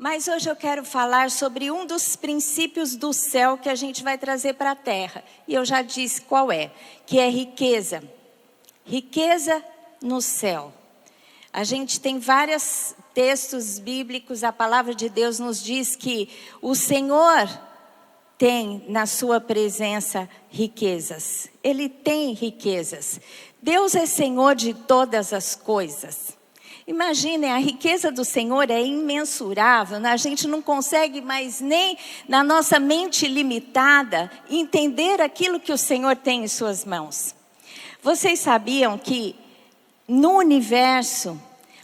Mas hoje eu quero falar sobre um dos princípios do céu que a gente vai trazer para a terra. E eu já disse qual é, que é riqueza. Riqueza no céu. A gente tem vários textos bíblicos, a palavra de Deus nos diz que o Senhor tem na sua presença riquezas. Ele tem riquezas. Deus é Senhor de todas as coisas. Imaginem, a riqueza do Senhor é imensurável, né? A gente não consegue mais nem na nossa mente limitada entender aquilo que o Senhor tem em suas mãos. Vocês sabiam que no universo,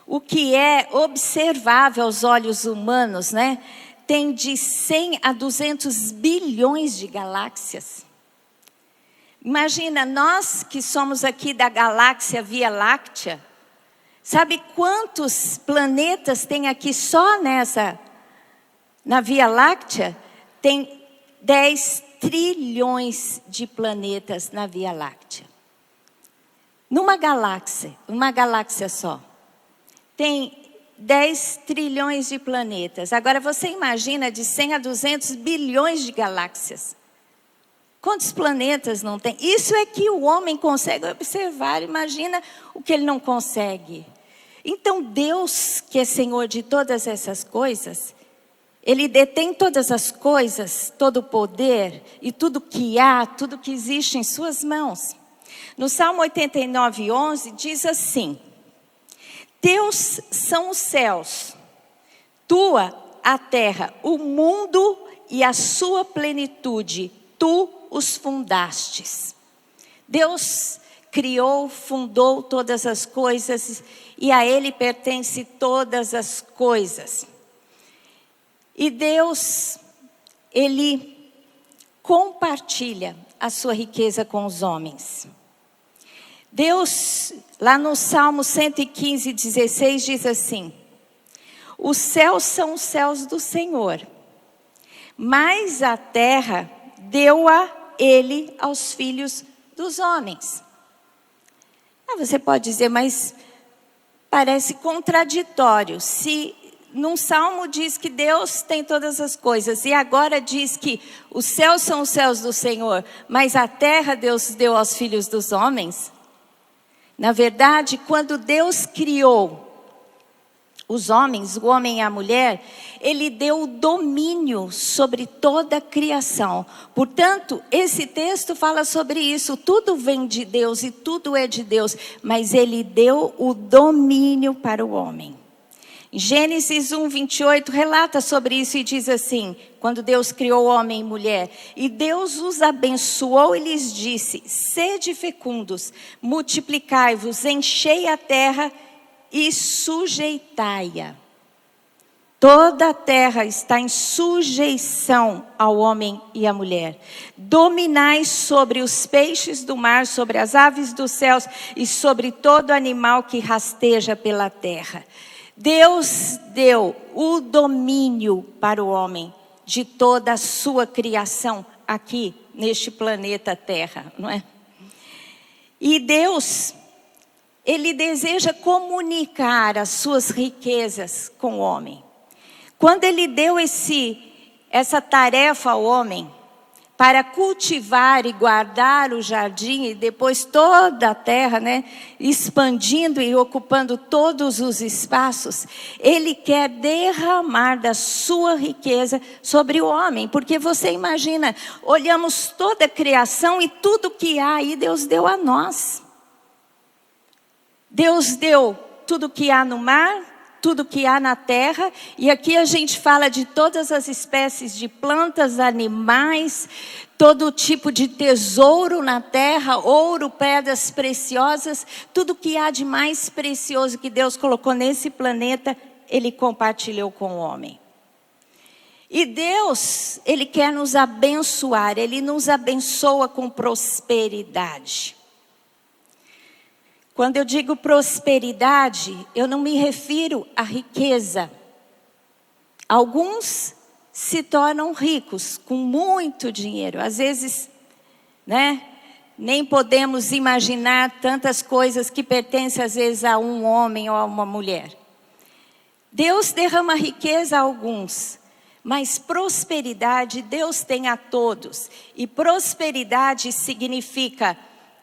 o que é observável aos olhos humanos, né? Tem de 100 a 200 bilhões de galáxias. Imagina, nós que somos aqui da galáxia Via Láctea, sabe quantos planetas tem aqui só na Via Láctea? Tem 10 trilhões de planetas na Via Láctea. Numa galáxia só, tem 10 trilhões de planetas. Agora você imagina de 100 a 200 bilhões de galáxias. Quantos planetas não tem? Isso é que o homem consegue observar. Imagina o que ele não consegue. Então Deus, que é Senhor de todas essas coisas, Ele detém todas as coisas, todo o poder e tudo que há, tudo que existe em suas mãos. No Salmo 89:11 diz assim: Teus são os céus, tua a terra, o mundo e a sua plenitude, tu os fundastes. Deus criou, fundou todas as coisas e a Ele pertence todas as coisas. E Deus, Ele compartilha a sua riqueza com os homens. Deus, lá no Salmo 115:16 diz assim: os céus são os céus do Senhor, mas a terra deu-a Ele aos filhos dos homens. Você pode dizer, mas parece contraditório. Se num salmo diz que Deus tem todas as coisas, e agora diz que os céus são os céus do Senhor, mas a terra Deus deu aos filhos dos homens. Na verdade, quando Deus criou os homens, o homem e a mulher, Ele deu o domínio sobre toda a criação. Portanto, esse texto fala sobre isso. Tudo vem de Deus e tudo é de Deus, mas Ele deu o domínio para o homem. Gênesis 1:28 relata sobre isso e diz assim: quando Deus criou o homem e mulher, e Deus os abençoou e lhes disse: sede fecundos, multiplicai-vos, enchei a terra e sujeitai-a. Toda a terra está em sujeição ao homem e à mulher. Dominai sobre os peixes do mar, sobre as aves dos céus e sobre todo animal que rasteja pela terra. Deus deu o domínio para o homem de toda a sua criação aqui neste planeta Terra, não é? E Deus, Ele deseja comunicar as suas riquezas com o homem. Quando Ele deu essa tarefa ao homem, para cultivar e guardar o jardim e depois toda a terra, né, expandindo e ocupando todos os espaços, Ele quer derramar da sua riqueza sobre o homem. Porque você imagina, olhamos toda a criação e tudo que há aí Deus deu a nós. Deus deu tudo que há no mar, tudo que há na terra, e aqui a gente fala de todas as espécies de plantas, animais, todo tipo de tesouro na terra, ouro, pedras preciosas, tudo que há de mais precioso que Deus colocou nesse planeta, Ele compartilhou com o homem. E Deus, Ele quer nos abençoar, Ele nos abençoa com prosperidade. Quando eu digo prosperidade, eu não me refiro à riqueza. Alguns se tornam ricos com muito dinheiro. Às vezes, né, nem podemos imaginar tantas coisas que pertencem às vezes a um homem ou a uma mulher. Deus derrama riqueza a alguns, mas prosperidade Deus tem a todos. E prosperidade significa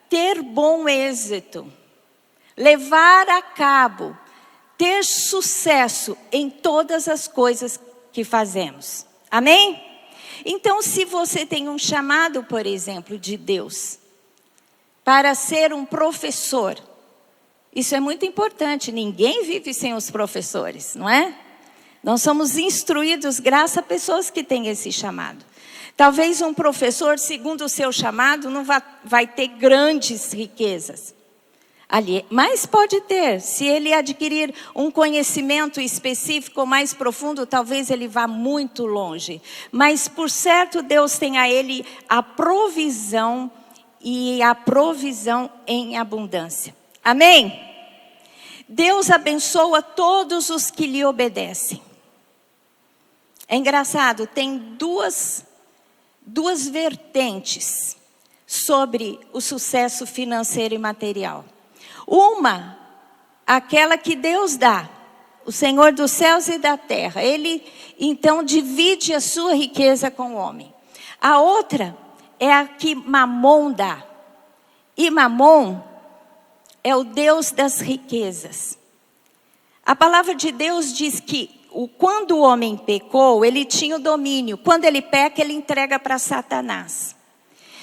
ter bom êxito, levar a cabo, ter sucesso em todas as coisas que fazemos. Amém? Então, se você tem um chamado, por exemplo, de Deus, para ser um professor, isso é muito importante. Ninguém vive sem os professores, não é? Nós somos instruídos graças a pessoas que têm esse chamado. Talvez um professor, segundo o seu chamado, não vai ter grandes riquezas ali, mas pode ter. Se ele adquirir um conhecimento específico ou mais profundo, talvez ele vá muito longe. Mas por certo, Deus tem a ele a provisão e a provisão em abundância. Amém? Deus abençoa todos os que lhe obedecem. É engraçado, tem duas vertentes sobre o sucesso financeiro e material. Uma, aquela que Deus dá, o Senhor dos céus e da terra. Ele, então, divide a sua riqueza com o homem. A outra é a que Mamon dá. E Mamon é o Deus das riquezas. A palavra de Deus diz que quando o homem pecou, ele tinha o domínio. Quando ele peca, ele entrega para Satanás.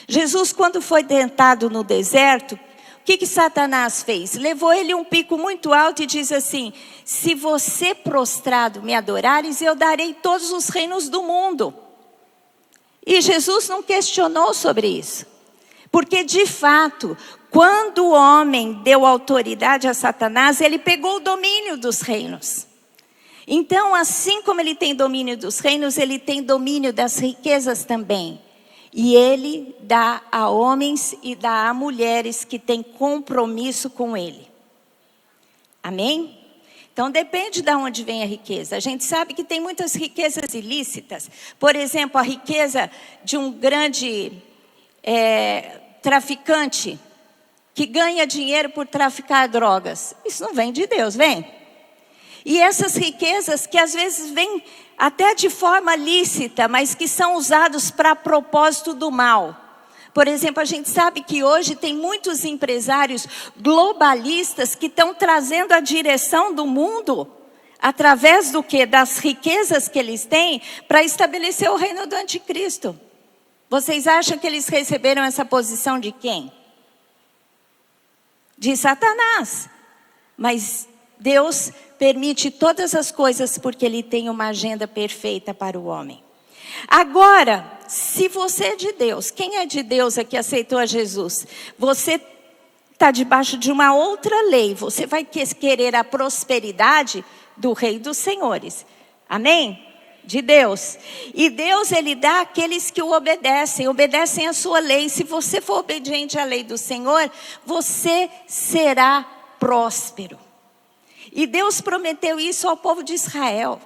Jesus, quando foi tentado no deserto, o que Satanás fez? Levou ele um pico muito alto e diz assim: se você prostrado me adorares, eu darei todos os reinos do mundo. E Jesus não questionou sobre isso. Porque de fato, quando o homem deu autoridade a Satanás, ele pegou o domínio dos reinos. Então, assim como ele tem domínio dos reinos, ele tem domínio das riquezas também. E ele dá a homens e dá a mulheres que têm compromisso com ele. Amém? Então depende de onde vem a riqueza. A gente sabe que tem muitas riquezas ilícitas. Por exemplo, a riqueza de um grande traficante que ganha dinheiro por traficar drogas. Isso não vem de Deus, vem? E essas riquezas que às vezes vêm até de forma lícita, mas que são usados para propósito do mal. Por exemplo, a gente sabe que hoje tem muitos empresários globalistas que estão trazendo a direção do mundo, através do quê? Das riquezas que eles têm, para estabelecer o reino do anticristo. Vocês acham que eles receberam essa posição de quem? De Satanás. Mas Deus permite todas as coisas porque Ele tem uma agenda perfeita para o homem. Agora, se você é de Deus, quem é de Deus aqui aceitou a Jesus? Você está debaixo de uma outra lei. Você vai querer a prosperidade do Rei dos Senhores. Amém? De Deus. E Deus, Ele dá àqueles que o obedecem a sua lei. Se você for obediente à lei do Senhor, você será próspero. E Deus prometeu isso ao povo de Israel.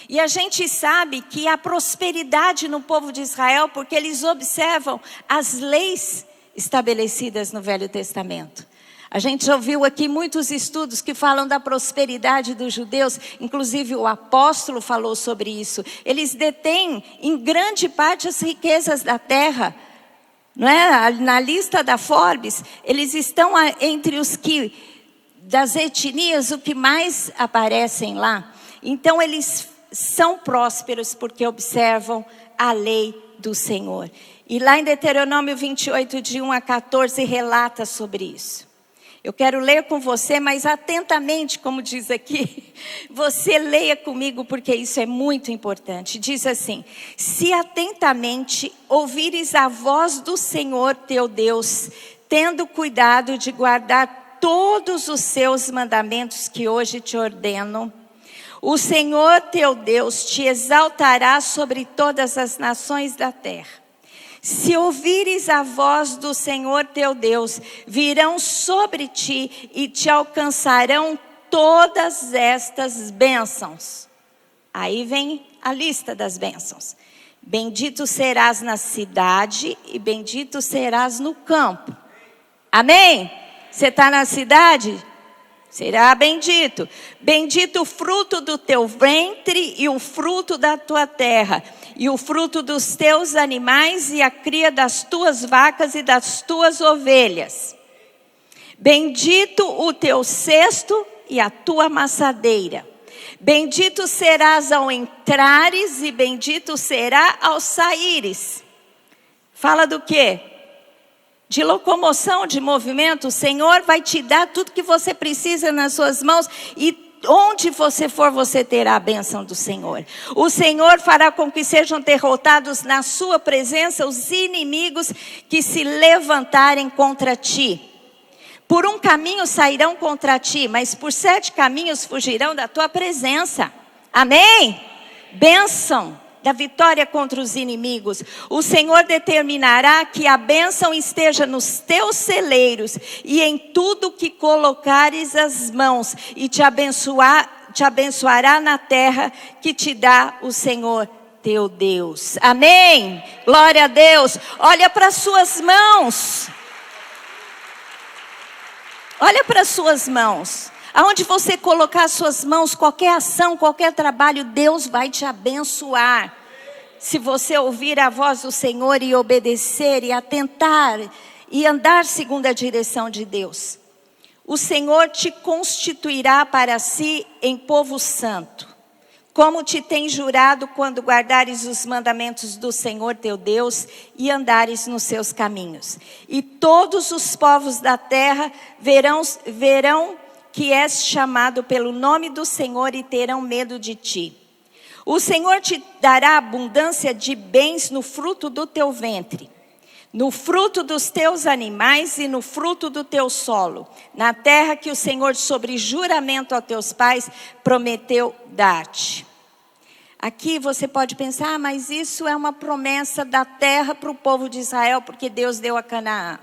E a gente sabe que há prosperidade no povo de Israel porque eles observam as leis estabelecidas no Velho Testamento. A gente já ouviu aqui muitos estudos que falam da prosperidade dos judeus. Inclusive o apóstolo falou sobre isso. Eles detêm em grande parte as riquezas da terra. Não é? Na lista da Forbes, eles estão entre os que, das etnias, o que mais aparecem lá. Então eles são prósperos porque observam a lei do Senhor. E lá em Deuteronômio 28, de 1 a 14, relata sobre isso. Eu quero ler com você, mas atentamente, como diz aqui, você leia comigo porque isso é muito importante. Diz assim: se atentamente ouvires a voz do Senhor teu Deus, tendo cuidado de guardar todos os seus mandamentos que hoje te ordeno, o Senhor teu Deus te exaltará sobre todas as nações da terra. Se ouvires a voz do Senhor teu Deus, virão sobre ti e te alcançarão todas estas bênçãos. Aí vem a lista das bênçãos. Bendito serás na cidade e bendito serás no campo. Amém? Você está na cidade? Será bendito. Bendito o fruto do teu ventre e o fruto da tua terra, e o fruto dos teus animais e a cria das tuas vacas e das tuas ovelhas. Bendito o teu cesto e a tua amassadeira. Bendito serás ao entrares e bendito será ao saíres. Fala do quê? De locomoção, de movimento. O Senhor vai te dar tudo que você precisa nas suas mãos e onde você for, você terá a bênção do Senhor. O Senhor fará com que sejam derrotados na sua presença os inimigos que se levantarem contra ti. Por um caminho sairão contra ti, mas por 7 caminhos fugirão da tua presença. Amém? Bênção da vitória contra os inimigos. O Senhor determinará que a bênção esteja nos teus celeiros e em tudo que colocares as mãos, e te abençoará na terra que te dá o Senhor teu Deus. Amém? Glória a Deus. Olha para as suas mãos. Olha para as suas mãos. Aonde você colocar as suas mãos, qualquer ação, qualquer trabalho, Deus vai te abençoar. Se você ouvir a voz do Senhor e obedecer e atentar e andar segundo a direção de Deus. O Senhor te constituirá para si em povo santo, como te tem jurado quando guardares os mandamentos do Senhor teu Deus e andares nos seus caminhos. E todos os povos da terra verão que és chamado pelo nome do Senhor e terão medo de ti. O Senhor te dará abundância de bens no fruto do teu ventre, no fruto dos teus animais e no fruto do teu solo, na terra que o Senhor, sobre juramento a teus pais, prometeu dar-te. Aqui você pode pensar, mas isso é uma promessa da terra para o povo de Israel, porque Deus deu a Canaã.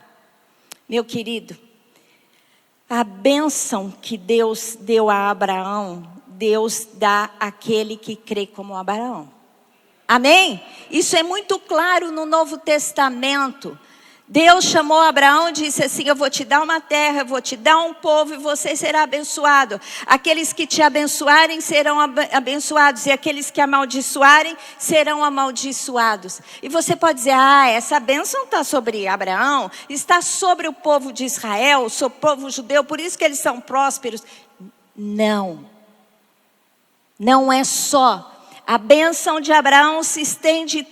Meu querido, a bênção que Deus deu a Abraão, Deus dá àquele que crê como Abraão. Amém? Isso é muito claro no Novo Testamento. Deus chamou Abraão e disse assim: eu vou te dar uma terra, eu vou te dar um povo e você será abençoado. Aqueles que te abençoarem serão abençoados e aqueles que amaldiçoarem serão amaldiçoados. E você pode dizer, essa bênção está sobre Abraão, está sobre o povo de Israel, sobre o povo judeu, por isso que eles são prósperos. Não. Não é só. A bênção de Abraão se estende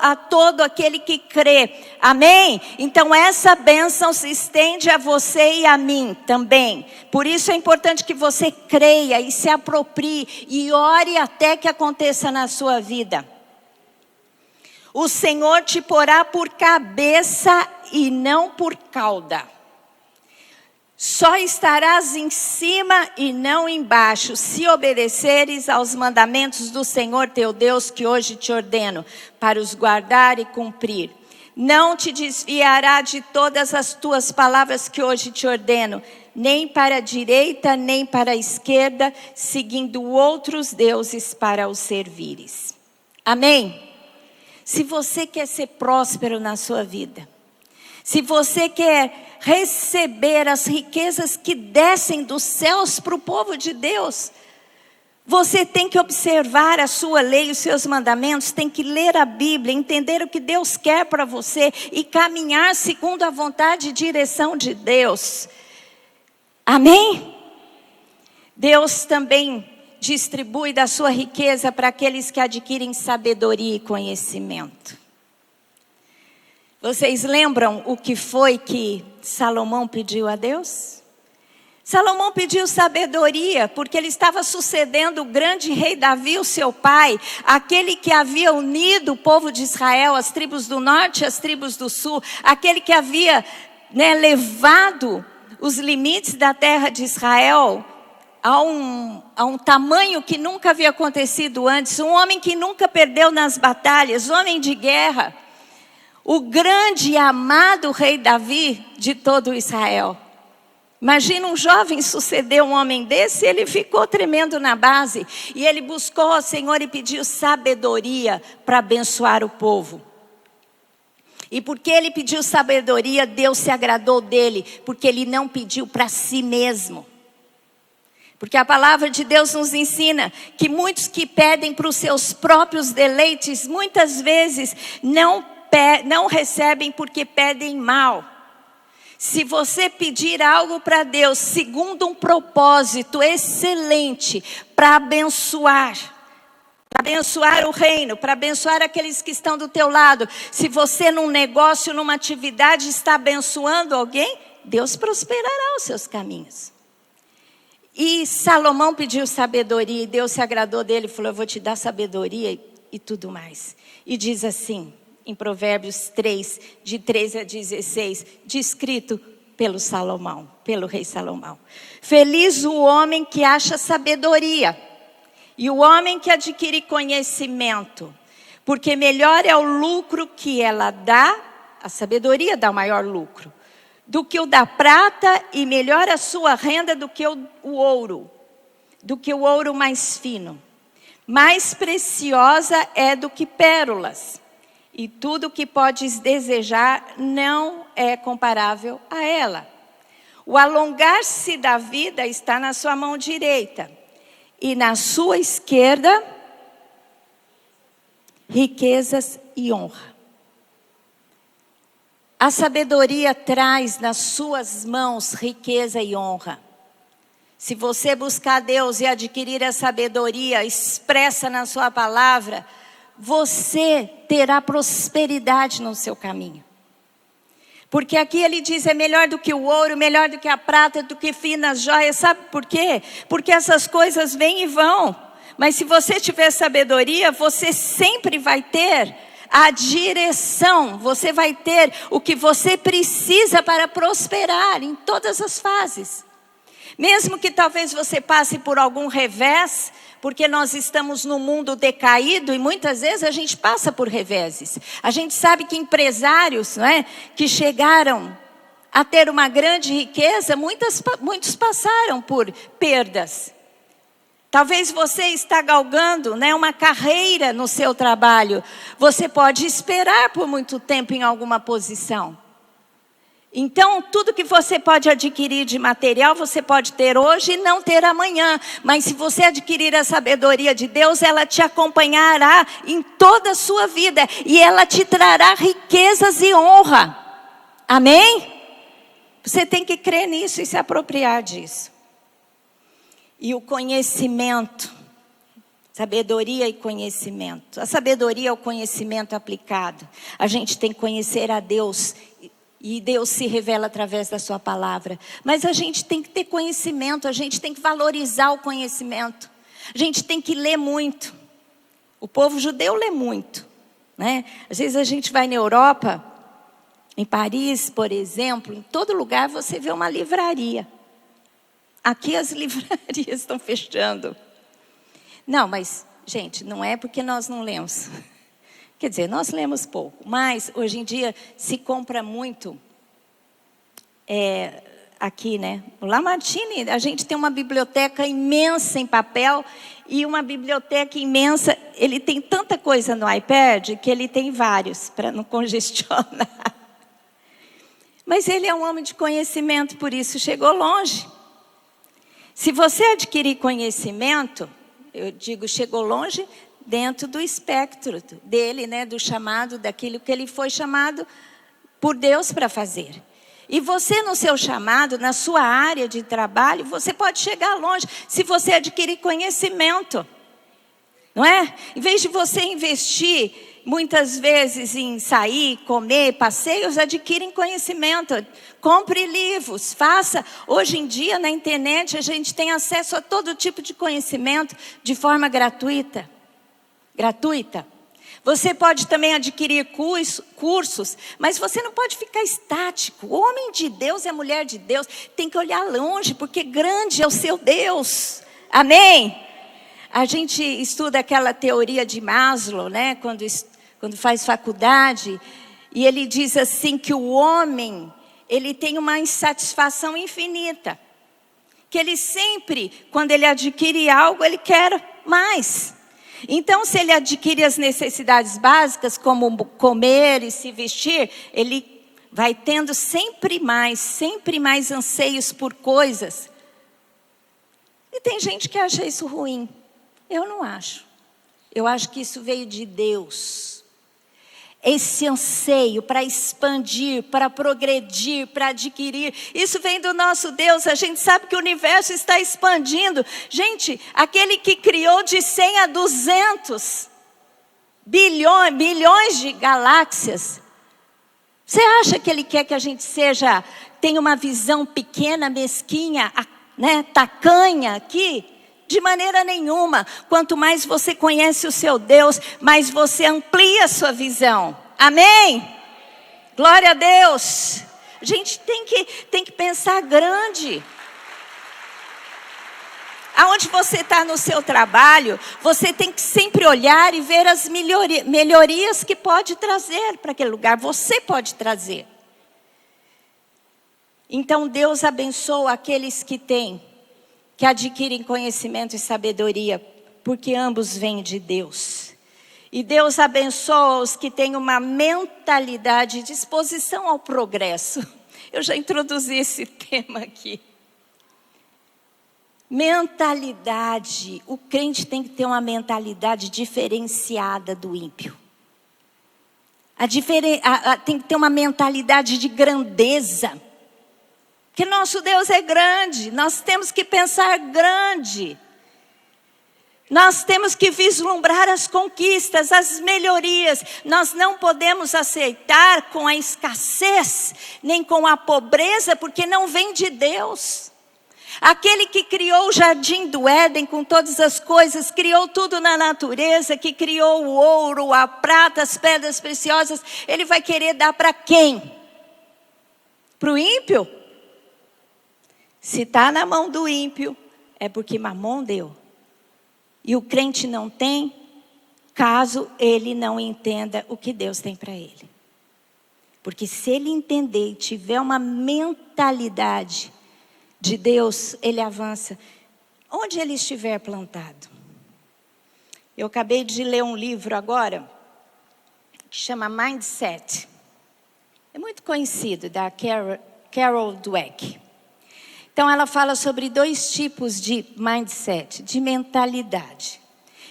a todo aquele que crê. Amém? Então essa bênção se estende a você e a mim também. Por isso é importante que você creia e se aproprie e ore até que aconteça na sua vida. O Senhor te porá por cabeça e não por cauda. Só estarás em cima e não embaixo, se obedeceres aos mandamentos do Senhor teu Deus, que hoje te ordeno, para os guardar e cumprir. Não te desviará de todas as tuas palavras que hoje te ordeno, nem para a direita, nem para a esquerda, seguindo outros deuses para os servires. Amém? Se você quer ser próspero na sua vida, se você quer receber as riquezas que descem dos céus para o povo de Deus, você tem que observar a sua lei, os seus mandamentos, tem que ler a Bíblia, entender o que Deus quer para você e caminhar segundo a vontade e direção de Deus. Amém? Deus também distribui da sua riqueza para aqueles que adquirem sabedoria e conhecimento. Vocês lembram o que foi que Salomão pediu a Deus? Salomão pediu sabedoria, porque ele estava sucedendo o grande rei Davi, o seu pai, aquele que havia unido o povo de Israel, as tribos do norte e as tribos do sul, aquele que havia levado os limites da terra de Israel a um tamanho que nunca havia acontecido antes, um homem que nunca perdeu nas batalhas, homem de guerra. O grande e amado rei Davi de todo Israel. Imagina um jovem suceder um homem desse, ele ficou tremendo na base. E ele buscou ao Senhor e pediu sabedoria para abençoar o povo. E porque ele pediu sabedoria, Deus se agradou dele, porque ele não pediu para si mesmo. Porque a palavra de Deus nos ensina que muitos que pedem para os seus próprios deleites, muitas vezes não recebem porque pedem mal. Se você pedir algo para Deus, segundo um propósito excelente, para abençoar o reino, para abençoar aqueles que estão do teu lado. Se você num negócio, numa atividade, está abençoando alguém, Deus prosperará os seus caminhos. E Salomão pediu sabedoria e Deus se agradou dele e falou: eu vou te dar sabedoria e tudo mais. E diz assim, em Provérbios 3, de 13 a 16, descrito pelo rei Salomão: feliz o homem que acha sabedoria e o homem que adquire conhecimento, porque melhor é o lucro que ela dá, a sabedoria dá o maior lucro, do que o da prata, e melhor a sua renda do que o ouro mais fino. Mais preciosa é do que pérolas, e tudo que podes desejar não é comparável a ela. O alongar-se da vida está na sua mão direita, e na sua esquerda, riquezas e honra. A sabedoria traz nas suas mãos riqueza e honra. Se você buscar Deus e adquirir a sabedoria expressa na sua palavra, você terá prosperidade no seu caminho. Porque aqui ele diz: é melhor do que o ouro, melhor do que a prata, do que finas joias. Sabe por quê? Porque essas coisas vêm e vão. Mas se você tiver sabedoria, você sempre vai ter a direção, você vai ter o que você precisa para prosperar em todas as fases. Mesmo que talvez você passe por algum revés, porque nós estamos num mundo decaído e muitas vezes a gente passa por reveses. A gente sabe que empresários, não é, que chegaram a ter uma grande riqueza, muitos passaram por perdas. Talvez você está galgando, né, uma carreira no seu trabalho. Você pode esperar por muito tempo em alguma posição. Então, tudo que você pode adquirir de material, você pode ter hoje e não ter amanhã. Mas se você adquirir a sabedoria de Deus, ela te acompanhará em toda a sua vida. E ela te trará riquezas e honra. Amém? Você tem que crer nisso e se apropriar disso. E o conhecimento, sabedoria e conhecimento. A sabedoria é o conhecimento aplicado. A gente tem que conhecer a Deus e Deus se revela através da sua palavra. Mas a gente tem que ter conhecimento, a gente tem que valorizar o conhecimento. A gente tem que ler muito. O povo judeu lê muito, né? Às vezes a gente vai na Europa, em Paris, por exemplo, em todo lugar você vê uma livraria. Aqui as livrarias estão fechando. Não, mas, gente, não é porque nós não lemos. Quer dizer, nós lemos pouco. Mas, hoje em dia, se compra muito. Aqui, né? O Lamartine, a gente tem uma biblioteca imensa em papel. E uma biblioteca imensa. Ele tem tanta coisa no iPad que ele tem vários, para não congestionar. Mas ele é um homem de conhecimento, por isso chegou longe. Se você adquirir conhecimento, eu digo, chegou longe dentro do espectro dele, né, do chamado, daquilo que ele foi chamado por Deus para fazer. E você no seu chamado, na sua área de trabalho, você pode chegar longe se você adquirir conhecimento. Não é? Em vez de você investir muitas vezes em sair, comer, passeios, adquirem conhecimento. Compre livros, faça. Hoje em dia na internet a gente tem acesso a todo tipo de conhecimento de forma gratuita. Você pode também adquirir cursos, mas você não pode ficar estático. O homem de Deus e a mulher de Deus tem que olhar longe, porque grande é o seu Deus. Amém? A gente estuda aquela teoria de Maslow, né? Quando faz faculdade, e ele diz assim que o homem, ele tem uma insatisfação infinita. Que ele sempre, quando ele adquire algo, ele quer mais. Então, se ele adquire as necessidades básicas, como comer e se vestir, ele vai tendo sempre mais anseios por coisas. E tem gente que acha isso ruim. Eu não acho. Eu acho que isso veio de Deus. Esse anseio para expandir, para progredir, para adquirir. Isso vem do nosso Deus. A gente sabe que o universo está expandindo. Gente, aquele que criou de 100 a 200 bilhões de galáxias. Você acha que Ele quer que a gente tenha uma visão pequena, mesquinha, né, tacanha aqui? De maneira nenhuma. Quanto mais você conhece o seu Deus, mais você amplia a sua visão. Amém? Glória a Deus. A gente tem que pensar grande. Aonde você está no seu trabalho, você tem que sempre olhar e ver as melhorias que pode trazer para aquele lugar. Você pode trazer. Então Deus abençoa aqueles que adquirem conhecimento e sabedoria, porque ambos vêm de Deus. E Deus abençoa os que têm uma mentalidade de disposição ao progresso. Eu já introduzi esse tema aqui. Mentalidade. O crente tem que ter uma mentalidade diferenciada do ímpio. Tem que ter uma mentalidade de grandeza. Porque nosso Deus é grande. Nós temos que pensar grande. Nós temos que vislumbrar as conquistas, as melhorias. Nós não podemos aceitar com a escassez, nem com a pobreza, porque não vem de Deus. Aquele que criou o jardim do Éden com todas as coisas, criou tudo na natureza, que criou o ouro, a prata, as pedras preciosas, Ele vai querer dar para quem? Para o ímpio? Se está na mão do ímpio, é porque Mamon deu. E o crente não tem, caso ele não entenda o que Deus tem para ele. Porque se ele entender e tiver uma mentalidade de Deus, ele avança onde ele estiver plantado. Eu acabei de ler um livro agora, que chama Mindset. É muito conhecido, da Carol Dweck. Então ela fala sobre 2 tipos de mindset, de mentalidade.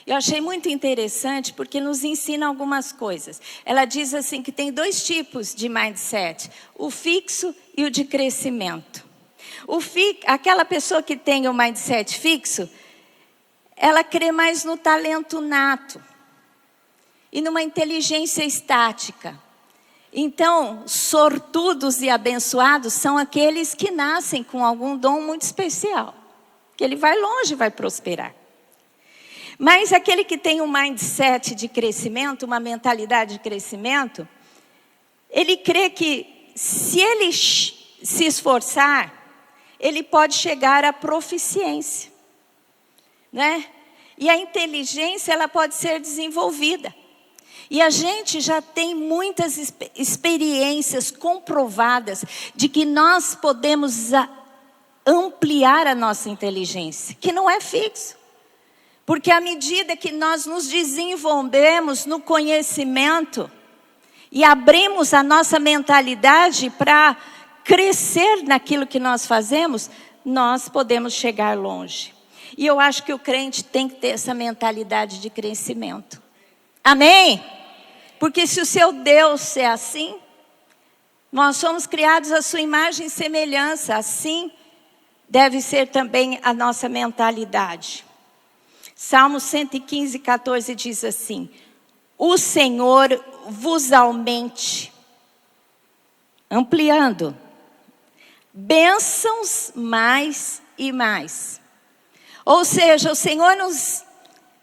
Eu achei muito interessante porque nos ensina algumas coisas. Ela diz assim que tem 2 tipos de mindset, o fixo e o de crescimento. Aquela pessoa que tem o mindset fixo, ela crê mais no talento nato e numa inteligência estática. Então, sortudos e abençoados são aqueles que nascem com algum dom muito especial. Que ele vai longe, vai prosperar. Mas aquele que tem um mindset de crescimento, uma mentalidade de crescimento, ele crê que se ele se esforçar, ele pode chegar à proficiência, né? E a inteligência, ela pode ser desenvolvida. E a gente já tem muitas experiências comprovadas de que nós podemos ampliar a nossa inteligência, que não é fixo. Porque à medida que nós nos desenvolvemos no conhecimento e abrimos a nossa mentalidade para crescer naquilo que nós fazemos, nós podemos chegar longe. E eu acho que o crente tem que ter essa mentalidade de crescimento. Amém? Porque se o seu Deus é assim, nós somos criados à sua imagem e semelhança. Assim deve ser também a nossa mentalidade. Salmo 115, 14 diz assim: o Senhor vos aumente, ampliando, bênçãos mais e mais. Ou seja, o Senhor nos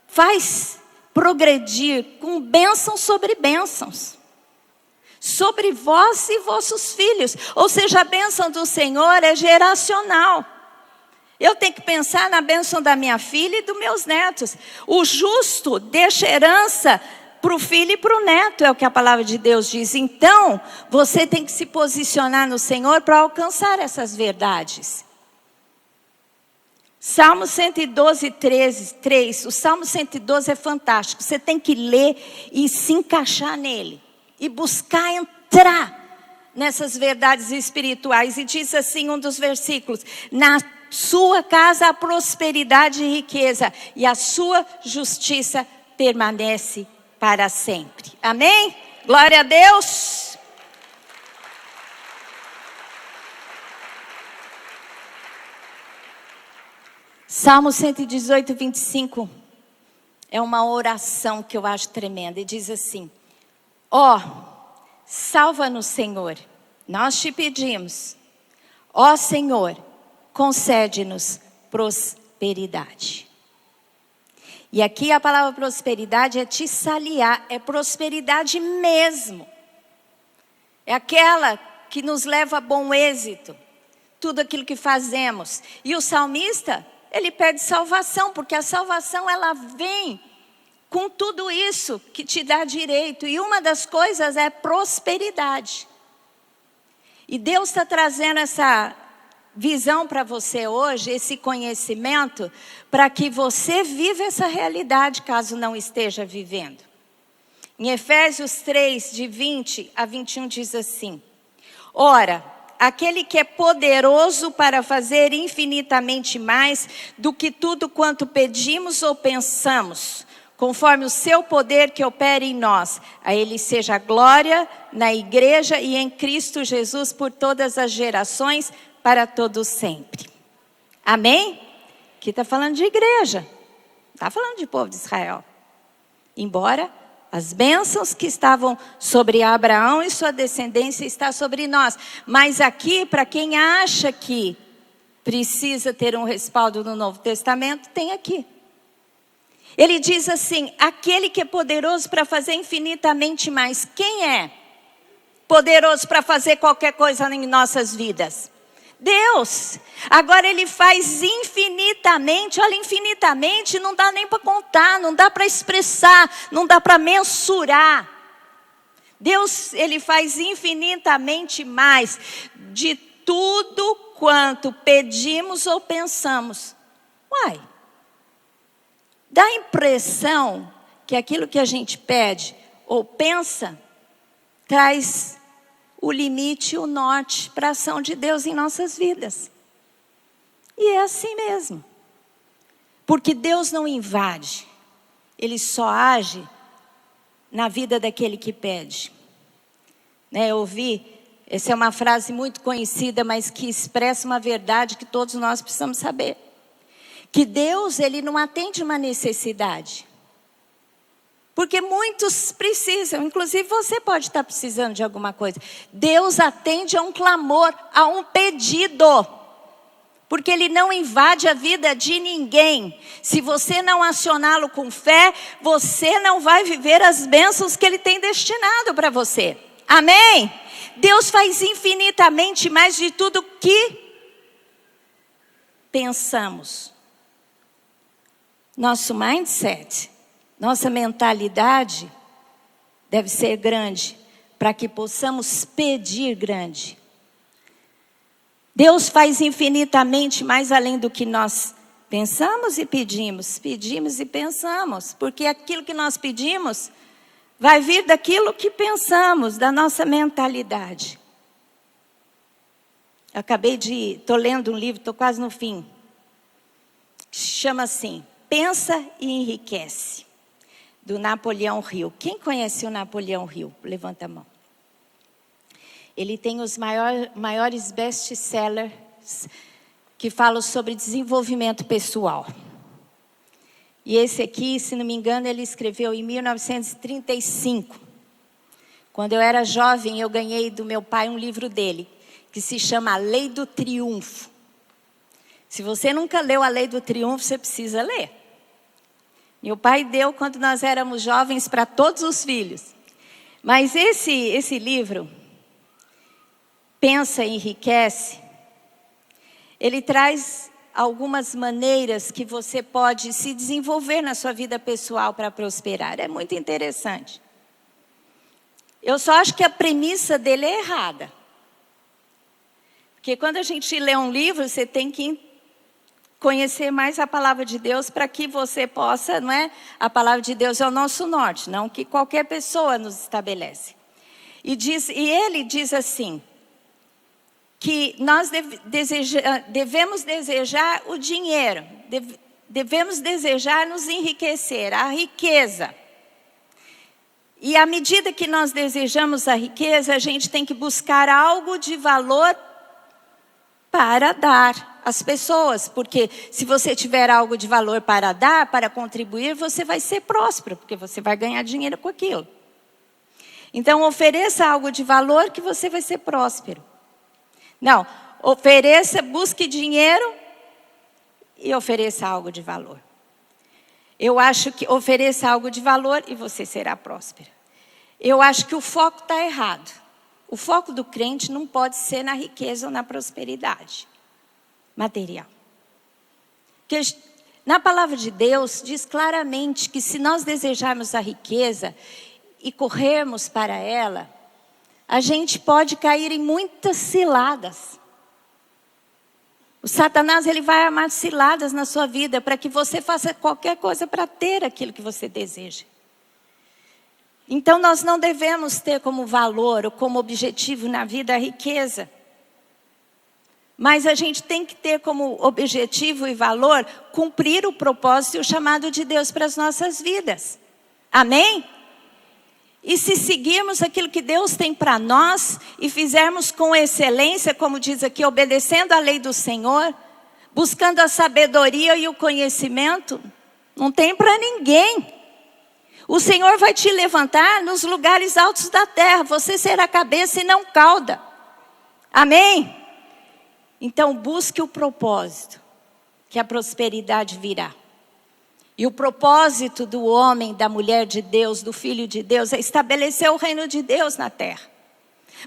faz progredir com bênçãos sobre bênçãos. Sobre vós e vossos filhos. Ou seja, a bênção do Senhor é geracional. Eu tenho que pensar na bênção da minha filha e dos meus netos. O justo deixa herança para o filho e para o neto, é o que a palavra de Deus diz. Então, você tem que se posicionar no Senhor para alcançar essas verdades. Salmo 112, 3. O Salmo 112 é fantástico. Você tem que ler e se encaixar nele. E buscar entrar nessas verdades espirituais. E diz assim um dos versículos: na sua casa a prosperidade e riqueza, e a sua justiça permanece para sempre. Amém? Glória a Deus. Salmo 118, 25. É uma oração que eu acho tremenda. E diz assim: ó, salva-nos, Senhor, nós te pedimos. Ó Senhor, concede-nos prosperidade. E aqui a palavra prosperidade é tissaliar, é prosperidade mesmo. É aquela que nos leva a bom êxito, tudo aquilo que fazemos. E o salmista, ele pede salvação, porque a salvação ela vem com tudo isso que te dá direito. E uma das coisas é prosperidade. E Deus está trazendo essa visão para você hoje, esse conhecimento, para que você viva essa realidade, caso não esteja vivendo. Em Efésios 3, de 20 a 21, diz assim: ora, aquele que é poderoso para fazer infinitamente mais do que tudo quanto pedimos ou pensamos, conforme o seu poder que opera em nós, a ele seja a glória na igreja e em Cristo Jesus por todas as gerações, para todos sempre. Amém? Aqui está falando de igreja. Não está falando de povo de Israel. Embora as bênçãos que estavam sobre Abraão e sua descendência está sobre nós. Mas aqui, para quem acha que precisa ter um respaldo no Novo Testamento, tem aqui. Ele diz assim: aquele que é poderoso para fazer infinitamente mais. Quem é poderoso para fazer qualquer coisa em nossas vidas? Deus. Agora ele faz infinitamente. Olha, infinitamente não dá nem para contar, não dá para expressar, não dá para mensurar. Deus, ele faz infinitamente mais de tudo quanto pedimos ou pensamos. Uai, dá a impressão que aquilo que a gente pede ou pensa traz o limite, o norte para a ação de Deus em nossas vidas. E é assim mesmo. Porque Deus não invade, Ele só age na vida daquele que pede. Eu ouvi, essa é uma frase muito conhecida, mas que expressa uma verdade que todos nós precisamos saber. Que Deus, Ele não atende uma necessidade. Porque muitos precisam, inclusive você pode estar precisando de alguma coisa. Deus atende a um clamor, a um pedido. Porque Ele não invade a vida de ninguém. Se você não acioná-lo com fé, você não vai viver as bênçãos que Ele tem destinado para você. Amém? Deus faz infinitamente mais de tudo que pensamos. Nosso mindset, nossa mentalidade deve ser grande, para que possamos pedir grande. Deus faz infinitamente mais além do que nós pensamos e pedimos. Pedimos e pensamos, porque aquilo que nós pedimos vai vir daquilo que pensamos, da nossa mentalidade. Estou lendo um livro, estou quase no fim. Chama assim, Pensa e Enriquece, do Napoleão Hill. Quem conhece o Napoleão Hill? Levanta a mão. Ele tem os maiores best-sellers que falam sobre desenvolvimento pessoal. E esse aqui, se não me engano, ele escreveu em 1935. Quando eu era jovem, eu ganhei do meu pai um livro dele, que se chama A Lei do Triunfo. Se você nunca leu A Lei do Triunfo, você precisa ler. Meu pai deu quando nós éramos jovens para todos os filhos. Mas esse livro, Pensa e Enriquece, ele traz algumas maneiras que você pode se desenvolver na sua vida pessoal para prosperar. É muito interessante. Eu só acho que a premissa dele é errada. Porque quando a gente lê um livro, você tem que conhecer mais a palavra de Deus para que você possa, não é? A palavra de Deus é o nosso norte, não que qualquer pessoa nos estabelece. E ele diz assim, que nós devemos desejar o dinheiro, devemos desejar nos enriquecer, a riqueza. E à medida que nós desejamos a riqueza, a gente tem que buscar algo de valor para dar às pessoas. Porque se você tiver algo de valor para dar, para contribuir, você vai ser próspero, porque você vai ganhar dinheiro com aquilo. Então, ofereça algo de valor que você vai ser próspero. Não, busque dinheiro e ofereça algo de valor. Eu acho que ofereça algo de valor e você será próspero. Eu acho que o foco está errado. O foco do crente não pode ser na riqueza ou na prosperidade material. Porque na palavra de Deus diz claramente que se nós desejarmos a riqueza e corrermos para ela, a gente pode cair em muitas ciladas. O Satanás, ele vai armar ciladas na sua vida para que você faça qualquer coisa para ter aquilo que você deseja. Então nós não devemos ter como valor ou como objetivo na vida a riqueza. Mas a gente tem que ter como objetivo e valor cumprir o propósito e o chamado de Deus para as nossas vidas. Amém? E se seguirmos aquilo que Deus tem para nós e fizermos com excelência, como diz aqui, obedecendo à lei do Senhor, buscando a sabedoria e o conhecimento, não tem para ninguém. O Senhor vai te levantar nos lugares altos da terra. Você será cabeça e não cauda. Amém? Então busque o propósito, que a prosperidade virá. E o propósito do homem, da mulher de Deus, do filho de Deus, é estabelecer o reino de Deus na terra.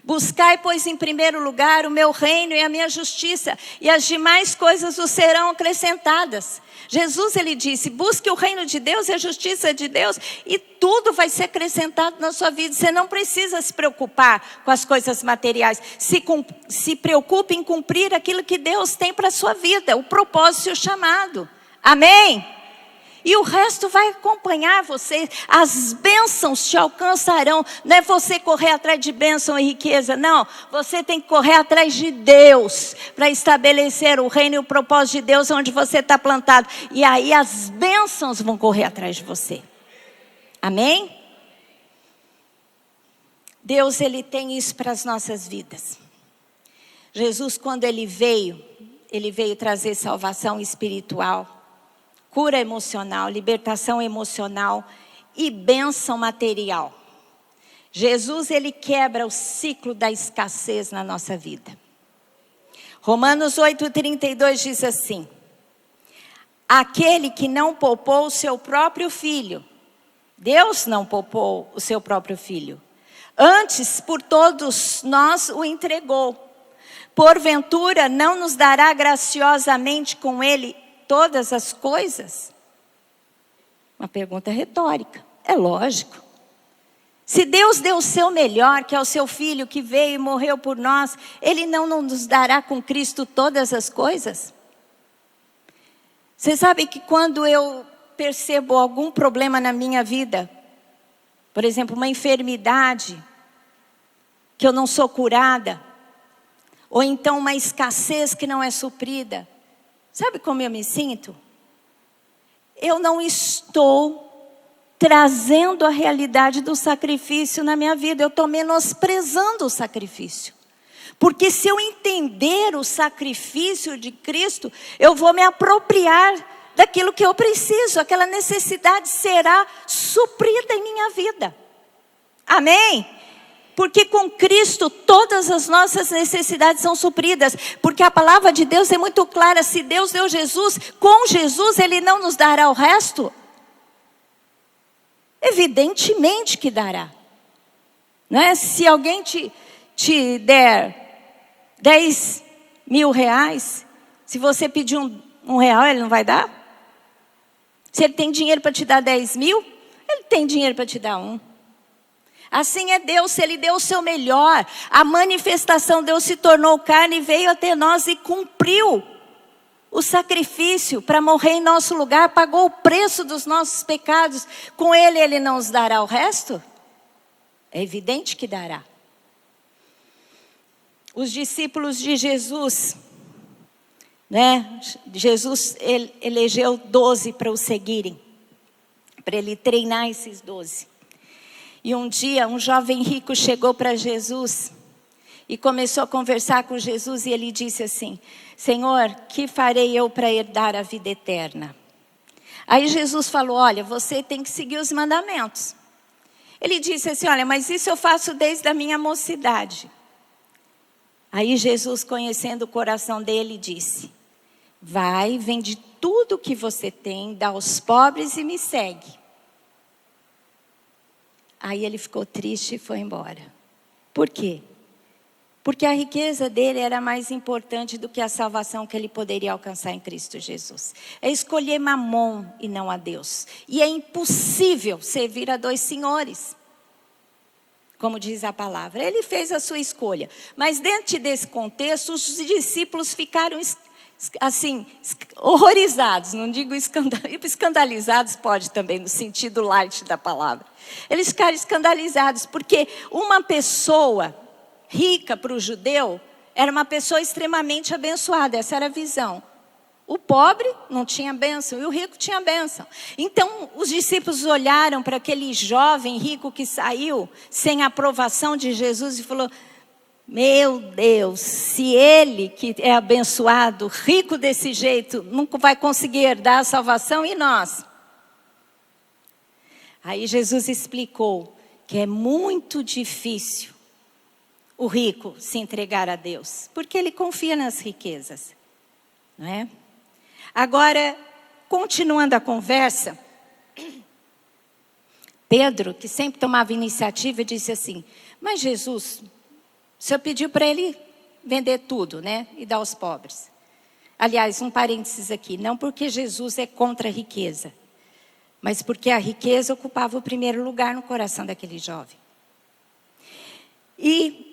Buscai, pois, em primeiro lugar o meu reino e a minha justiça, e as demais coisas vos serão acrescentadas. Jesus, ele disse, busque o reino de Deus e a justiça de Deus, e tudo vai ser acrescentado na sua vida. Você não precisa se preocupar com as coisas materiais. Se preocupe em cumprir aquilo que Deus tem para a sua vida, o propósito e o chamado. Amém? E o resto vai acompanhar você. As bênçãos te alcançarão. Não é você correr atrás de bênção e riqueza, não. Você tem que correr atrás de Deus para estabelecer o reino e o propósito de Deus onde você está plantado. E aí as bênçãos vão correr atrás de você. Amém? Deus, ele tem isso para as nossas vidas. Jesus, quando ele veio trazer salvação espiritual, cura emocional, libertação emocional e bênção material. Jesus, ele quebra o ciclo da escassez na nossa vida. Romanos 8:32 diz assim: aquele que não poupou o seu próprio filho, Deus não poupou o seu próprio filho, antes por todos nós o entregou. Porventura não nos dará graciosamente com ele todas as coisas? Uma pergunta retórica. É lógico. Se Deus deu o seu melhor, que é o seu filho que veio e morreu por nós, ele não nos dará com Cristo todas as coisas? Você sabe que quando eu percebo algum problema na minha vida, por exemplo, uma enfermidade, que eu não sou curada, ou então uma escassez que não é suprida, sabe como eu me sinto? Eu não estou trazendo a realidade do sacrifício na minha vida. Eu estou menosprezando o sacrifício. Porque se eu entender o sacrifício de Cristo, eu vou me apropriar daquilo que eu preciso. Aquela necessidade será suprida em minha vida. Amém? Porque com Cristo todas as nossas necessidades são supridas. Porque a palavra de Deus é muito clara. Se Deus deu Jesus, com Jesus Ele não nos dará o resto? Evidentemente que dará. Não é? Se alguém te der 10 mil reais, se você pedir um real, Ele não vai dar? Se Ele tem dinheiro para te dar 10 mil, Ele tem dinheiro para te dar um. Assim é Deus, Ele deu o seu melhor. A manifestação, Deus se tornou carne e veio até nós e cumpriu o sacrifício para morrer em nosso lugar. Pagou o preço dos nossos pecados. Com Ele não nos dará o resto? É evidente que dará. os discípulos de Jesus, né? Jesus elegeu 12 para o seguirem, para ele treinar esses 12. E um dia um jovem rico chegou para Jesus e começou a conversar com Jesus e ele disse assim: Senhor, que farei eu para herdar a vida eterna? Aí Jesus falou: olha, você tem que seguir os mandamentos. Ele disse assim: olha, mas isso eu faço desde a minha mocidade. Aí Jesus, conhecendo o coração dele, disse: vai, vende tudo que você tem, dá aos pobres e me segue. Aí ele ficou triste e foi embora. Por quê? Porque a riqueza dele era mais importante do que a salvação que ele poderia alcançar em Cristo Jesus. É escolher Mamon e não a Deus. E é impossível servir a dois senhores, como diz a palavra. Ele fez a sua escolha. Mas dentro desse contexto, os discípulos ficaram assim, horrorizados. Não digo escandalizados, pode também, no sentido light da palavra. Eles ficaram escandalizados, porque uma pessoa rica para o judeu era uma pessoa extremamente abençoada. Essa era a visão. O pobre não tinha bênção e o rico tinha bênção. Então os discípulos olharam para aquele jovem rico que saiu sem a aprovação de Jesus e falou: meu Deus, se ele que é abençoado, rico desse jeito, nunca vai conseguir herdar a salvação, e nós? Aí Jesus explicou que é muito difícil o rico se entregar a Deus, porque ele confia nas riquezas, não é? Agora, continuando a conversa, Pedro, que sempre tomava iniciativa, disse assim: mas Jesus, o Senhor pediu para ele vender tudo, né? E dar aos pobres. Aliás, um parênteses aqui, não porque Jesus é contra a riqueza, mas porque a riqueza ocupava o primeiro lugar no coração daquele jovem. E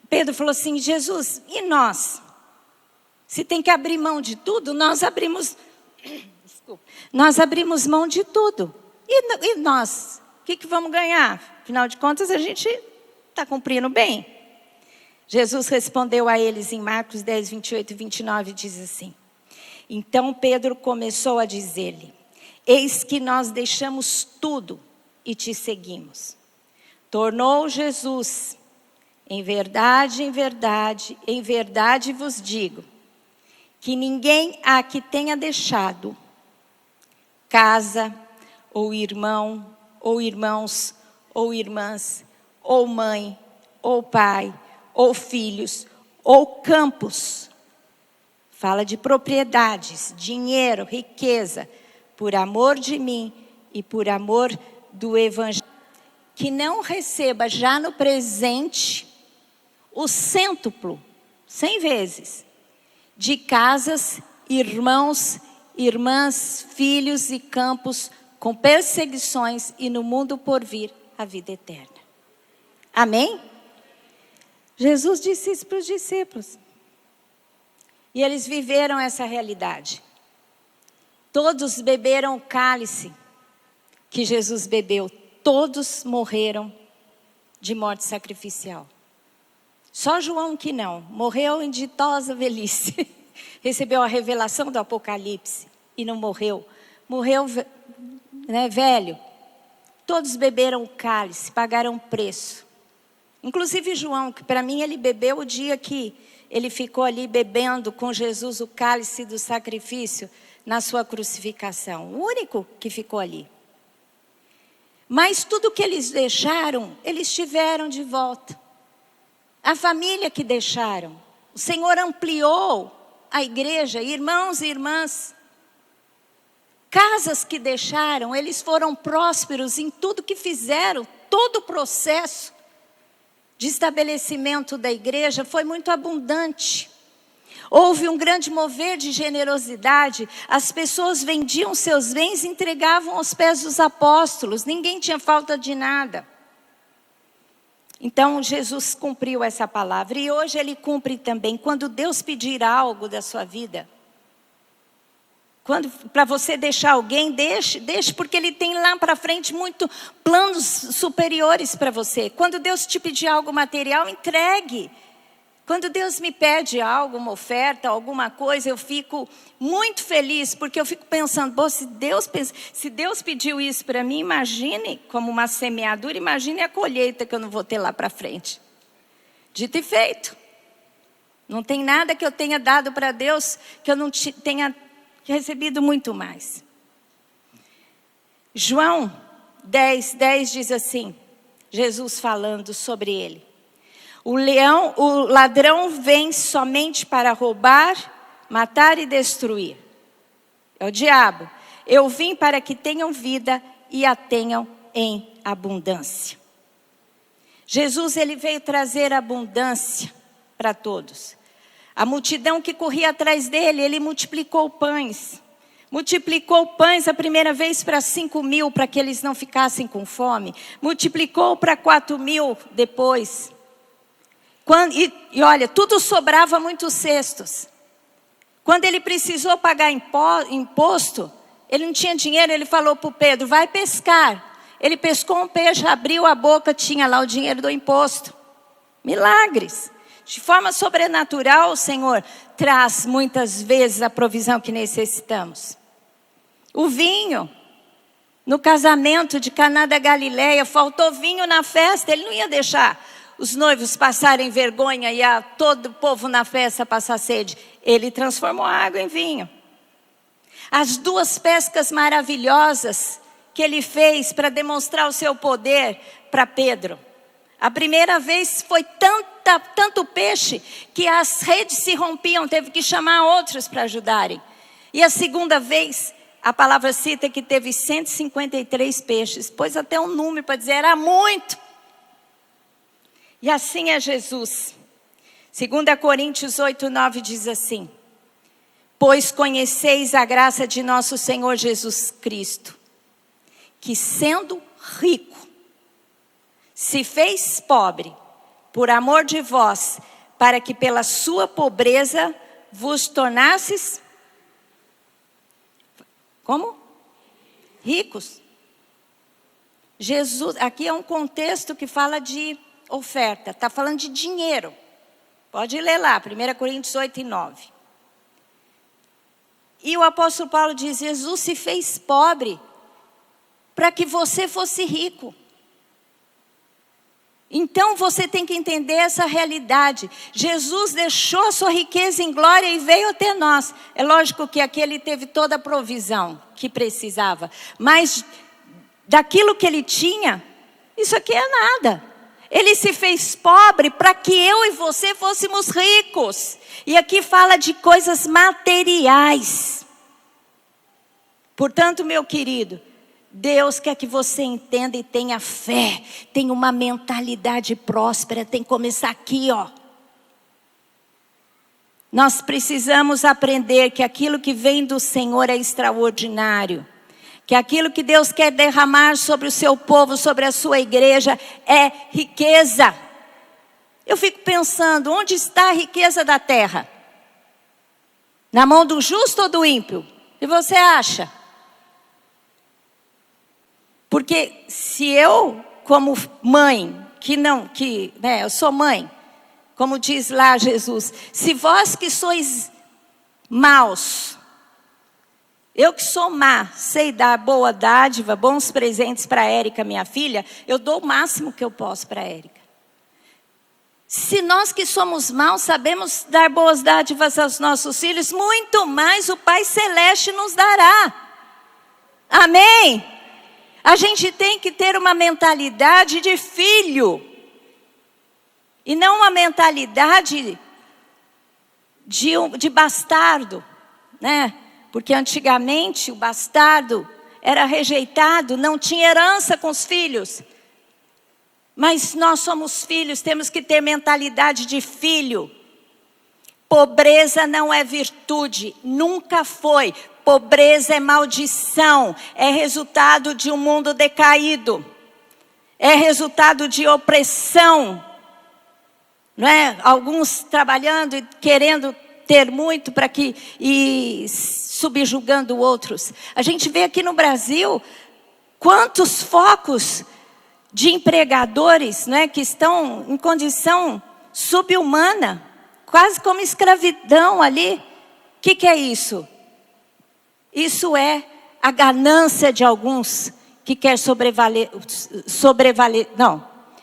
Pedro falou assim: Jesus, e nós? Se tem que abrir mão de tudo, nós abrimos mão de tudo. E nós? O que vamos ganhar? Afinal de contas, a gente está cumprindo bem. Jesus respondeu a eles em Marcos 10, 28 e 29, diz assim: então Pedro começou a dizer-lhe: eis que nós deixamos tudo e te seguimos. Tornou Jesus: em verdade vos digo, que ninguém há que tenha deixado casa, ou irmão, ou irmãos, ou irmãs, ou mãe, ou pai, ou filhos, ou campos. Fala de propriedades, dinheiro, riqueza, por amor de mim e por amor do Evangelho, que não receba já no presente o cêntuplo, 100 vezes, de casas, irmãos, irmãs, filhos e campos, com perseguições, e no mundo por vir a vida eterna. Amém? Jesus disse isso para os discípulos. E eles viveram essa realidade. Todos beberam o cálice que Jesus bebeu. Todos morreram de morte sacrificial. Só João que não. Morreu em ditosa velhice. Recebeu a revelação do Apocalipse e não morreu. Morreu, né, velho. Todos beberam o cálice, pagaram preço. Inclusive João, que para mim ele bebeu o dia que ele ficou ali bebendo com Jesus o cálice do sacrifício na sua crucificação. O único que ficou ali. Mas tudo que eles deixaram, eles tiveram de volta. A família que deixaram. O Senhor ampliou a igreja, irmãos e irmãs. Casas que deixaram, eles foram prósperos em tudo que fizeram. Todo o processo de estabelecimento da igreja foi muito abundante. Houve um grande mover de generosidade. As pessoas vendiam seus bens e entregavam aos pés dos apóstolos. Ninguém tinha falta de nada. Então Jesus cumpriu essa palavra. E hoje Ele cumpre também. Quando Deus pedir algo da sua vida, quando para você deixar alguém, deixe, porque Ele tem lá para frente muito planos superiores para você. Quando Deus te pedir algo material, entregue. Quando Deus me pede algo, uma oferta, alguma coisa, eu fico muito feliz, porque eu fico pensando, se Deus pediu isso para mim, imagine como uma semeadura, imagine a colheita que eu não vou ter lá para frente. Dito e feito. Não tem nada que eu tenha dado para Deus que eu não tenha recebido muito mais. João 10:10 diz assim, Jesus falando sobre ele. O ladrão vem somente para roubar, matar e destruir. É o diabo. Eu vim para que tenham vida e a tenham em abundância. Jesus, ele veio trazer abundância para todos. A multidão que corria atrás dele, ele multiplicou pães. Multiplicou pães a primeira vez para 5.000, para que eles não ficassem com fome. Multiplicou para 4.000 depois. Olha, tudo sobrava muitos cestos. Quando ele precisou pagar imposto, ele não tinha dinheiro, ele falou para o Pedro, vai pescar. Ele pescou um peixe, abriu a boca, tinha lá o dinheiro do imposto. Milagres. De forma sobrenatural, o Senhor traz muitas vezes a provisão que necessitamos. O vinho, no casamento de Caná da Galileia, faltou vinho na festa, ele não ia deixar os noivos passarem vergonha e todo o povo na festa passar sede. Ele transformou a água em vinho. As 2 pescas maravilhosas que ele fez para demonstrar o seu poder para Pedro. A primeira vez foi tanto peixe que as redes se rompiam, teve que chamar outros para ajudarem. E a segunda vez, a palavra cita que teve 153 peixes. Pôs até um número para dizer, era muito. E assim é Jesus. 2 Coríntios 8:9 diz assim. Pois conheceis a graça de nosso Senhor Jesus Cristo, que sendo rico, se fez pobre, por amor de vós, para que pela sua pobreza vos tornasses, como? Ricos. Jesus, aqui é um contexto que fala de oferta, está falando de dinheiro. Pode ler lá, 1 Coríntios 8:9. E o apóstolo Paulo diz, Jesus se fez pobre para que você fosse rico. Então você tem que entender essa realidade. Jesus deixou a sua riqueza em glória e veio até nós. É lógico que aqui ele teve toda a provisão que precisava. Mas daquilo que ele tinha, isso aqui é nada. Ele se fez pobre para que eu e você fôssemos ricos. E aqui fala de coisas materiais. Portanto, meu querido, Deus quer que você entenda e tenha fé. Tenha uma mentalidade próspera. Tem que começar aqui, ó. Nós precisamos aprender que aquilo que vem do Senhor é extraordinário. Que aquilo que Deus quer derramar sobre o seu povo, sobre a sua igreja, é riqueza. Eu fico pensando, onde está a riqueza da terra? Na mão do justo ou do ímpio? E você acha? Porque se eu, como mãe, eu sou mãe, como diz lá Jesus, se vós que sois maus, eu que sou má, sei dar boa dádiva, bons presentes para a Érica, minha filha, eu dou o máximo que eu posso para a Érica. Se nós que somos maus sabemos dar boas dádivas aos nossos filhos, muito mais o Pai Celeste nos dará. Amém? A gente tem que ter uma mentalidade de filho. E não uma mentalidade de bastardo, né? Porque antigamente o bastardo era rejeitado, não tinha herança com os filhos. Mas nós somos filhos, temos que ter mentalidade de filho. Pobreza não é virtude, nunca foi. Pobreza é maldição, é resultado de um mundo decaído. É resultado de opressão. Não é? Alguns trabalhando e querendo ter muito e subjugando outros. A gente vê aqui no Brasil quantos focos de empregadores, né, que estão em condição subhumana. quase como escravidão ali. O que é isso? Isso é a ganância de alguns que quer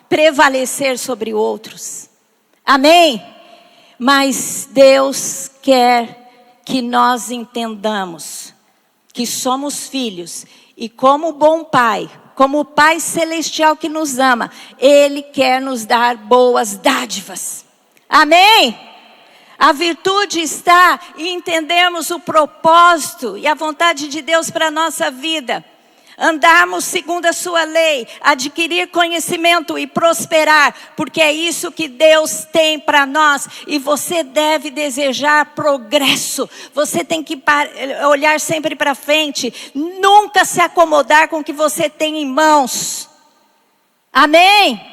prevalecer sobre outros. Amém? Mas Deus quer que nós entendamos que somos filhos e como bom Pai, como o Pai Celestial que nos ama, Ele quer nos dar boas dádivas. Amém? A virtude está em entendermos o propósito e a vontade de Deus para a nossa vida. Andarmos segundo a sua lei, adquirir conhecimento e prosperar, porque é isso que Deus tem para nós. E você deve desejar progresso. Você tem que olhar sempre para frente, nunca se acomodar com o que você tem em mãos. Amém?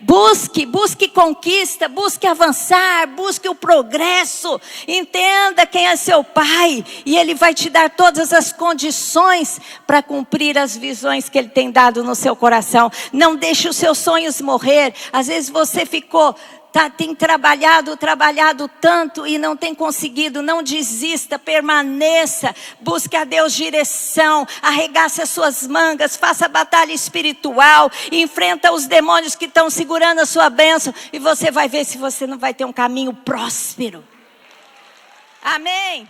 Busque conquista, busque avançar, busque o progresso. Entenda quem é seu Pai e Ele vai te dar todas as condições para cumprir as visões que Ele tem dado no seu coração. Não deixe os seus sonhos morrer. Às vezes você tem trabalhado tanto e não tem conseguido. Não desista, permaneça, busque a Deus direção, arregace as suas mangas, faça batalha espiritual, enfrenta os demônios que estão segurando a sua bênção e você vai ver se você não vai ter um caminho próspero. Amém?